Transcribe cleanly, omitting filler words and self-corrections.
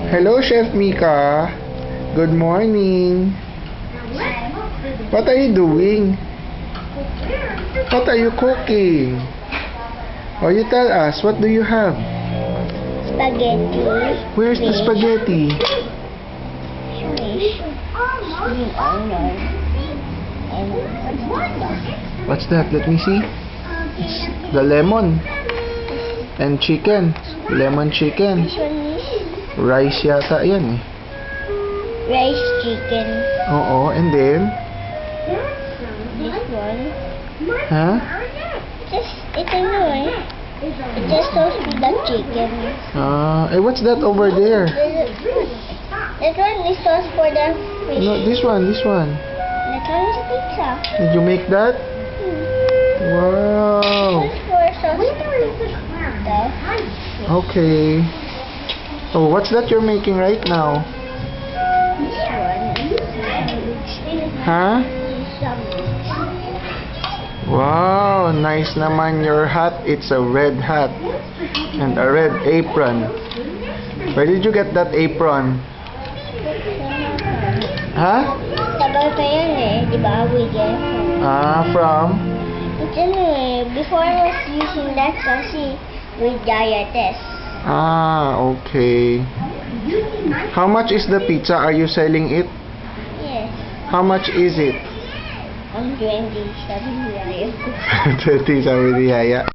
Hello, Chef Mika. Good morning. What are you doing? What are you cooking? Oh, you tell us. What do you have? Spaghetti. Where's the spaghetti? Fish. Green onion. And What's that? Let me see. It's the lemon. And chicken. Lemon chicken. this one is Rice yata yan eh. rice chicken. Oo, and then? This one. Huh? It's a new one. It just goes with the chicken. What's that over there? That one is sauce for the fish. No, this one. That one is pizza. Did you make that? Wow. This for sauce the fish. Okay. Oh, what's that you're making right now? This one. Huh? Wow, nice naman your hat. It's a red hat and a red apron. Where did you get that apron? Huh? Tagal pa yan eh, di ba? We get it. From? It's anyway, before I was using that kasi with diabetes. Okay. How much is the pizza? Are you selling it? Yes. How much is it? I'm 20, sabi ni Raya. 20 sabi ni Yaya.